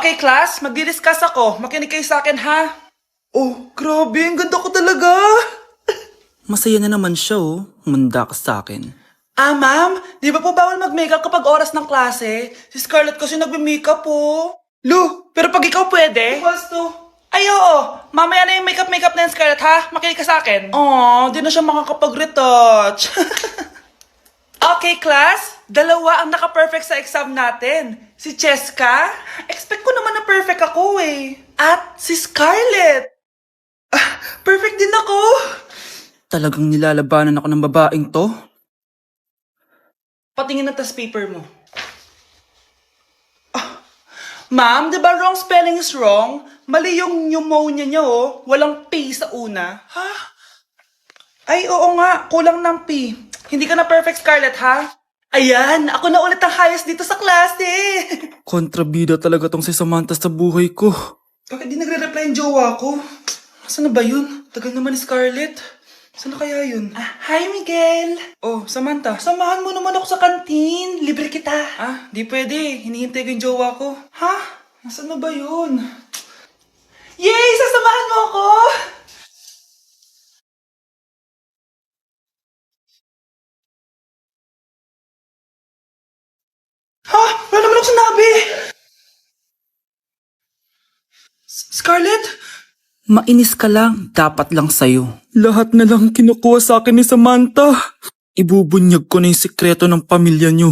Okay, class, magdi-discuss ako. Makinig kayo sa akin, ha? Oh, grabe, ang ganda ko talaga. Masaya na naman siya Manda ka sa akin. Ma'am, di ba po bawal mag-makeup kapag oras ng klase? Si Scarlett kasi nagme-makeup po. Lu, pero pag ikaw pwede? Gusto. Ay, oo. Mamaya na yung makeup na yung Scarlett, ha? Makinig ka sa akin. Di na siya makakapag-retouch. Okay, class. Dalawa ang naka-perfect sa exam natin. Si Cheska. Expect ko naman na perfect ako At si Scarlett. Perfect din ako. Talagang nilalabanan ako ng babaeng to? Patingin na tas paper mo. Ma'am, di ba wrong spelling is wrong? Mali yung pneumonia niya Walang P sa una. Ha? Ay, oo nga. Kulang ng P. Hindi ka na perfect, Scarlett, ha? Ayan, ako na ulit ang highest dito sa klase. Kontrabida talaga tong si Samantha sa buhay ko. Bakit di nagre-reply yung jowa ko? Saan na ba yun? Tagal naman ni Scarlett. Saan na kaya yun? Hi, Miguel. Oh, Samantha, samahan mo naman ako sa kantin. Libre kita. Di pwede. Hinihintay ko yung jowa ko. Ha? Nasaan na ba yun? Yay! Sasamahan mo ako! Ha? Wala naman ako sinabi! Scarlett? Mainis ka lang, dapat lang sa'yo. Lahat na lang kinukuha sa akin ni Samantha. Ibubunyag ko na yung sikreto ng pamilya niyo.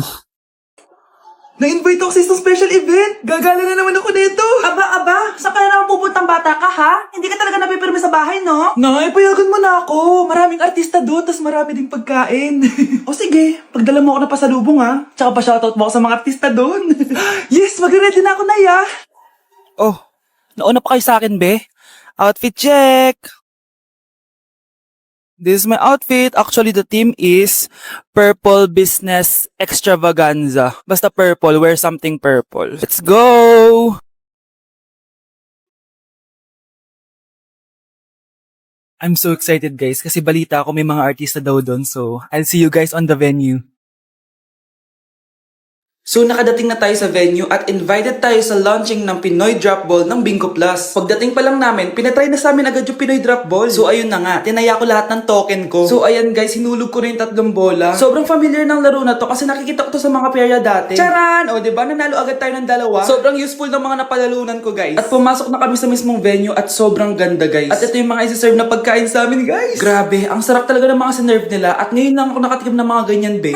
Na-invite ako sa isang special event. Gagala na naman ako dito. Aba, saan ka na naman pupuntang bata ka, ha? Hindi ka talaga napipirme sa bahay, no? Nay, payagan mo na ako. Maraming artista doon, tas marami ding pagkain. O sige, pagdala mo ako na pasalubong, ha? Tsaka pa-shoutout mo ako sa mga artista doon. Yes, mag-ready na ako, Nay, ha? Oh, nauna pa kayo sa akin, be? Outfit check! This is my outfit. Actually, the theme is Purple Business Extravaganza. Basta purple, wear something purple. Let's go! I'm so excited, guys, kasi balita ako may mga artista daw doon. So, I'll see you guys on the venue. So nakadating na tayo sa venue at invited tayo sa launching ng Pinoy Drop Ball ng Bingo Plus. Pagdating pa lang namin, pinatry na sa amin agad yung Pinoy Drop Ball. So ayun na nga, tinaya ko lahat ng token ko. So ayan guys, hinulog ko na yung 3 bola. Sobrang familiar ng laro na to kasi nakikita ko to sa mga perya dati. Charan! O diba, nanalo agad tayo ng 2. Sobrang useful ng mga napalalunan ko guys. At pumasok na kami sa mismong venue at sobrang ganda guys. At ito yung mga isi-serve na pagkain sa amin guys. Grabe, ang sarap talaga ng mga sinerve nila at ngayon lang ako nakatikim ng mga ganyan be.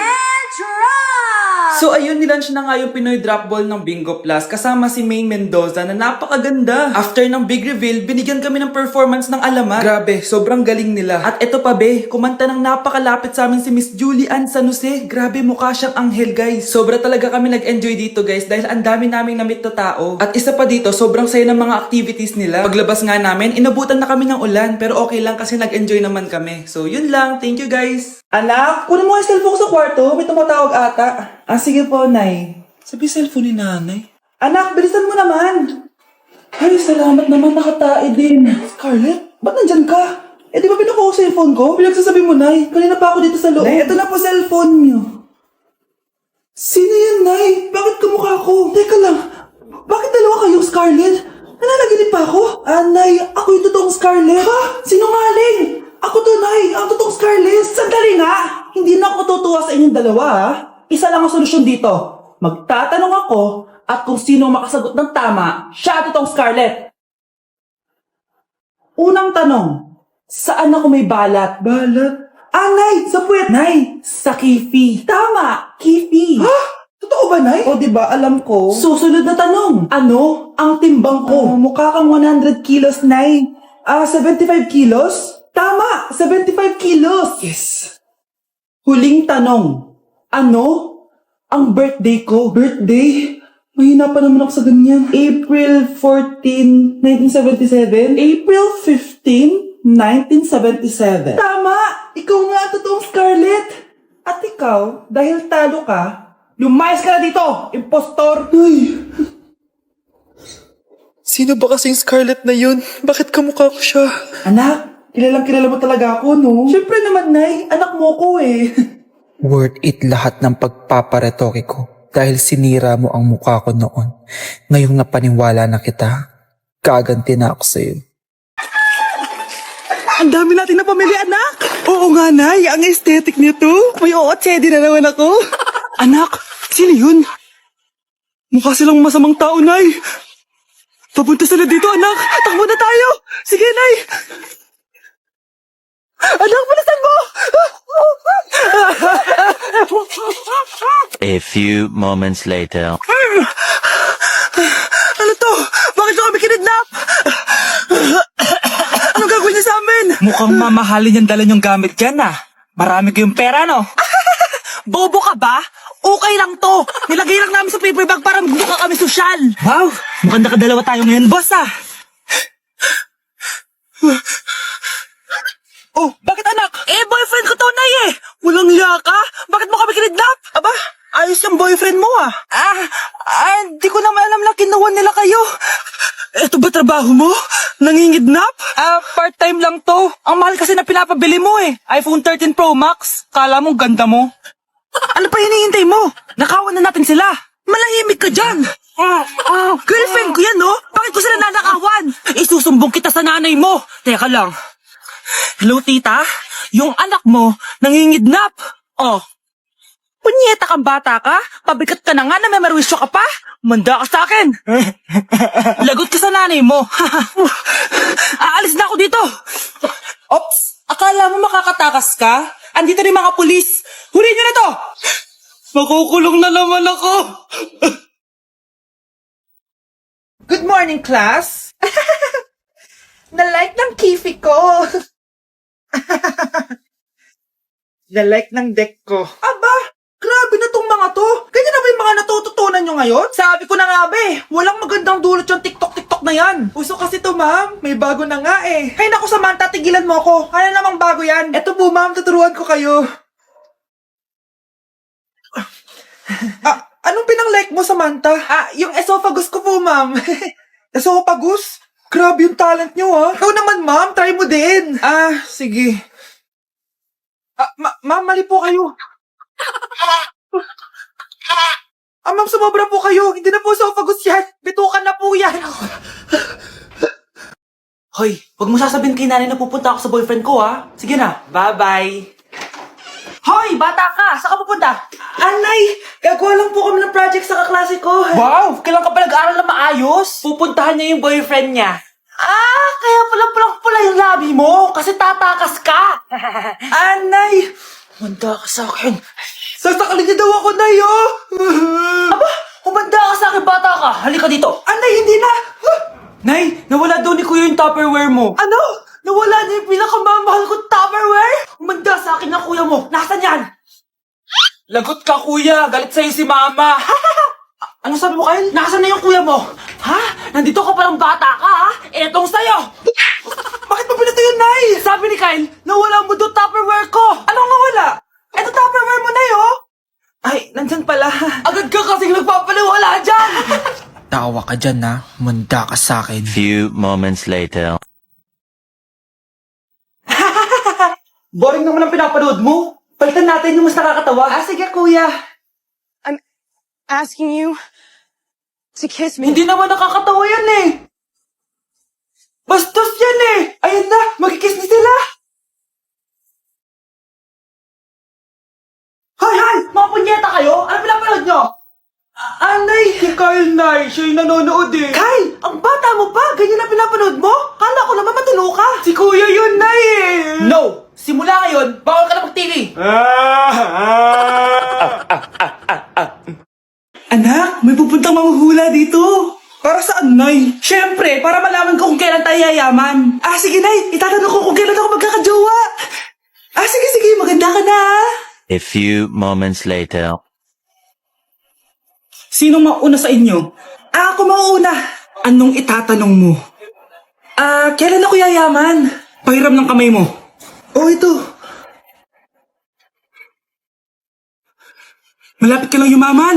So ayun, nilaunch na nga yung Pinoy Drop Ball ng Bingo Plus kasama si Maine Mendoza na napakaganda. After ng big reveal, binigyan kami ng performance ng alamat. Grabe, sobrang galing nila. At eto pa be, kumanta ng napakalapit sa amin si Miss Julie Ann San Jose. Grabe, mukha siyang anghel guys. Sobra talaga kami nag-enjoy dito guys dahil ang dami naming na-meet na tao. At isa pa dito, sobrang saya ng mga activities nila. Paglabas nga namin, inabutan na kami ng ulan pero okay lang kasi nag-enjoy naman kami. So yun lang, thank you guys. Anak, kunin mo yung cellphone ko sa kwarto. May tumatawag ata. Sige po, Nay. Sabi cellphone ni nanay. Anak, bilisan mo naman. Ay, salamat naman. Nakatae din. Scarlett, ba't nandyan ka? Di ba pinukuha ko sa cellphone ko? Pinagsasabi mo, Nay. Kanina pa ako dito sa loob. Nay, ito na po cellphone niyo. Sino yan, Nay? Bakit kamukha ko? Teka lang. Bakit dalawa kayong Scarlett? Nananaginip pa ako? Nay, ako yung totoong Scarlett. Ha? Sinungaling? Ako to, Nay. Ang totoong Scarlett. Sandali nga. Hindi na ako tutuwa sa inyong dalawa, ha? Isa lang ang solusyon dito. Magtatanong ako at kung sino makasagot ng tama, siya at itong Scarlett. Unang tanong, saan ako may balat? Balat? Nay, sa puwet. Nay, sa kifi. Tama, kifi. Ha? Totoo ba, Nay? O, diba, alam ko. Susunod na tanong. Ano ang timbang ko? Mukha kang 100 kilos, Nay. 75 kilos? Tama, 75 kilos. Yes. Huling tanong. Ano ang birthday ko? Birthday? Mahina pa naman ako sa ganyan. April 14, 1977? April 15, 1977. Tama! Ikaw nga, totoong Scarlett! At ikaw, dahil talo ka, lumayas ka na dito, impostor! Ay! Sino ba kasing Scarlett na yun? Bakit kamukha ko siya? Anak, kilala mo talaga ako, no? Siyempre naman, Nay. Anak mo ko eh. Worth it lahat ng pagpaparetoke ko dahil sinira mo ang mukha ko noon. Ngayong napaniwala na kita, gaganti na ako sa'yo. Ang dami natin na pamilya, anak! Oo nga, Nay. Ang aesthetic nito. May ootsedi na naman ako. Anak, sino yun? Mukha silang masamang tao, Nay. Papunta sila dito, anak. Takbo na tayo. Sige, Nay. Anak, bilisan mo! A few moments later. Ano to? Bakit nyo kami kinidnap? Anong gagawin niya sa amin? Mukhang mamahalin yung dala niyong gamit dyan, ah. Marami kayong pera, no? Bobo ka ba? Okay lang to. Nilagay lang namin sa paper bag para magbuka kami sosyal. Wow, mukhang nakadalawa tayo ngayon, boss, ah. Oh, bakit anak? Boyfriend ko to, Nay, eh. Walang liya ka? Bakit mo kami kinidnap? Aba, ayos yung boyfriend mo, ah. Di ko naman alam na kinuha nila kayo. Eto ba trabaho mo? Nangingidnap? Part-time lang to. Ang mahal kasi na pinapabili mo, eh. iPhone 13 Pro Max. Kala mo ganda mo. Ano pa hinihintay mo? Nakawan na natin sila. Malahimik ka dyan. Girlfriend ko yan, no? Bakit ko sila nanakawan? Isusumbong kita sa nanay mo. Teka lang. Hello, tita? Yung anak mo, nangingidnap. Oh. Punyeta kang bata ka? Pabigat ka na nga na may marwisyo ka pa? Manda ka sa akin. Lagot ka sa nanay mo. Aalis na ako dito. Ops, akala mo makakatakas ka? Andito rin mga pulis. Huli nyo na to. Makukulong na naman ako. Good morning, class! Na-like ng kifi ko! Na-like ng deck ko. Aba! Grabe na tong mga to! Ganyan na ba yung mga natututunan nyo ngayon? Sabi ko na nga ba eh, walang magandang dulot yung TikTok na yan. Uso kasi to, ma'am. May bago na nga eh. Hay naku, Samantha, tigilan mo ako. Ano namang bago yan? Eto po, ma'am, tuturuan ko kayo. Anong pinang-like mo, Samantha? Yung esophagus ko po, ma'am. Esophagus? Grabe yung talent nyo, ha? Ikaw naman, ma'am. Try mo din. Sige. Ma'am, mali po kayo. Ma'am, sumobra po kayo. Hindi na po esophagus yan. Bitukan na po yan. Hoy, huwag mo sasabihin kay nanay na pupunta ako sa boyfriend ko, ha? Sige na. Bye-bye. Hoy, bata ka! Saan ka pupunta? Anay! Gagawa lang po kami ng project sa kaklase ko. Wow! Kailan ka pa nag-aaral na maayos? Pupuntahan niya yung boyfriend niya. Kaya pula yung labi mo kasi tatakas ka. Anay! Humanda ka sa akin. Sasakalin niya daw ako, Nay, oh! Aba! Humanda ka sa akin, bata ka! Halika dito! Anay, hindi na! Nay, nawala daw ni Kuya yung Tupperware mo. Ano? Nawala niya yung pinakamamahal kong Tupperware? Umanda sa akin ng kuya mo. Nasaan yan? Lagot ka, kuya. Galit sa'yo si mama. Ano sabi mo, Kyle? Nasaan na yung kuya mo? Ha? Nandito ka palang bata ka, ha? Etong sa'yo. Bakit mo pinato yun, Nay? Sabi ni Kyle, nawala mo doon Tupperware ko. Anong nawala? Eto Tupperware mo, Nay, oh. Ay, nandyan pala. Agad ka kasing nagpapaliwala dyan. Tawa ka dyan, ha? Manda ka sa akin. Few moments later. Boring naman ang pinapanood mo. Palitan natin yung mas nakakatawa. Sige, kuya. Asking you to kiss me. Hindi naman nakakatawa yan eh. Bastos yan eh. Ayan na, magkikiss na sila. Hay! Mga punyeta kayo? Ano pinapanood nyo? Anay! Si Kyle, Nay. Siya yung nanonood eh. Kyle! Ang bata mo pa! Ganyan na pinapanood mo? Kala ko naman matino ka. Si Kuya yun, Nay eh. No! Simula ngayon, bawal ka na mag-TV. Anak, may pupuntang manghuhula dito. Para saan, Nay? Siyempre, para malaman ko kung kailan tayo yayaman. Sige, Nay. Itatanong ko kung kailan ako magkakajowa. Sige. Maganda ka na. A few moments later. Sinong mauna sa inyo? Ako mauna. Anong itatanong mo? Kailan ako yayaman? Pahiram ng kamay mo. Ito. Malapit ka lang yumaman.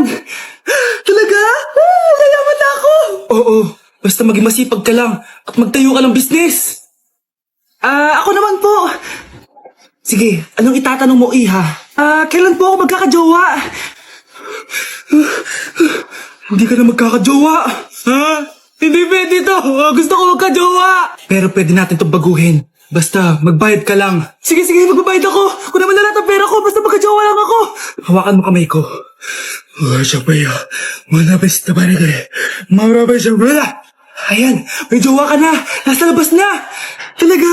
Talaga? Yayaman na ako. Oo. Basta maging masipag ka lang at magtayo ka ng business. Ako naman po. Sige, anong itatanong mo, Iha? Kailan po ako magkakajowa? Hindi ka na magkakajowa. Ha? Hindi pwede to. Gusto ko magkajowa. Pero pwede natin to baguhin. Basta, magbayad ka lang. Sige, magbabayad ako. Kung naman na lahat ang pera ko, basta magkajowa lang ako. Hawakan mo kamay ko. Siya manabes na ba rin eh? Marabes siya ba? Ayan, may jowa ka na. Nasa labas na. Talaga?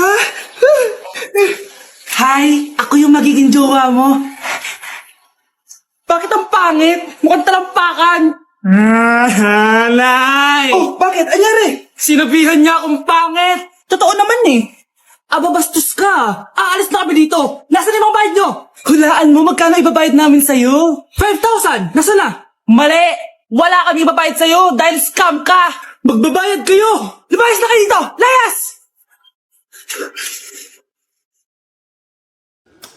Hi, ako yung magiging jowa mo. Bakit ang pangit? Mukhang talampakan. Nay! Oh, bakit? Anyari? Sinabihan niya akong pangit. Totoo naman eh. Aba, bastos ka. Aalis na kami dito. Nasaan yung mga bayad nyo? Hulaan mo, magkano ibabayad namin sa'yo? 5,000! Nasaan na? Mali! Wala kami ibabayad sa'yo dahil scam ka! Magbabayad kayo! Lumayas na kayo dito! Layas!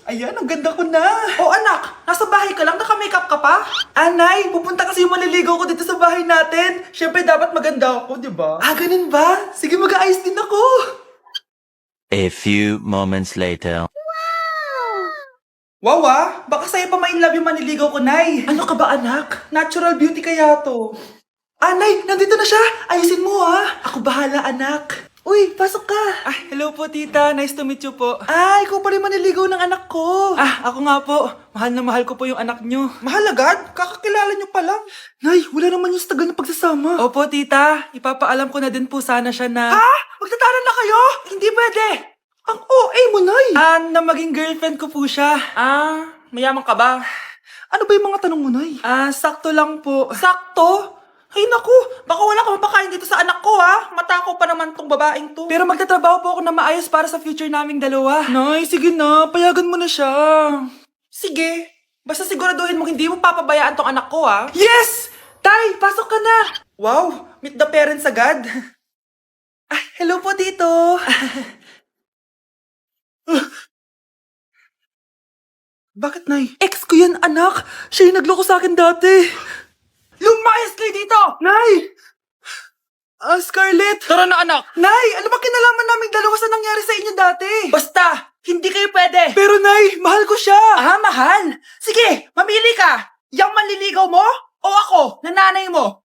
Ayan, ang ganda ko na. Oh anak, nasa bahay ka lang, naka-makeup ka pa? Anay, pupunta kasi yung maliligaw ko dito sa bahay natin. Siyempre dapat maganda ako, di ba? Ah, ganun ba? Sige, mag-aayos din ako. A few moments later. Wow baka sa'yo pa ma-inlove yung maniligaw ko, Nay. Ano ka ba anak? Natural beauty kaya to. Anay, nandito na siya. Ayusin mo ha. Ako bahala anak. Uy, pasok ka. Hello po, tita. Nice to meet you po. Ikaw pa rin maniligaw ng anak ko. Ako nga po. Mahal na mahal ko po yung anak nyo. Mahal agad? Kakakilala niyo pa lang. Nay, wala naman yung tagal na pagsasama. Opo, tita. Ipapaalam ko na din po sana siya na... Magtatanan na kayo? Hindi pwede. Ang OA mo, Nay. na maging girlfriend ko po siya. Mayaman ka ba? Ano ba yung mga tanong mo, Nay? Sakto lang po. Sakto? Ay naku, baka wala ka mapakain dito sa anak ko ha. Matakaw pa naman tong babaeng to. Pero magtatrabaho po ako na maayos para sa future naming dalawa. Nay, sige na, payagan mo na siya. Sige. Basta siguraduhin mo hindi mo papabayaan tong anak ko, ha? Yes! Tay, pasok ka na. Wow, meet the parents agad. Hello po, tito. Bakit, Nay? Ex ko yan, anak. Siya yung nagloko sa akin dati. Lumayas kayo dito! Nay! Scarlett! Tara na, anak. Nay, ano ba kinalaman naming dalawa sa nangyari sa inyo dati? Basta, hindi kayo pwede. Pero Nay, mahal ko siya! Mahal? Sige, mamili ka. Yang manliligaw mo o ako, na nanay mo?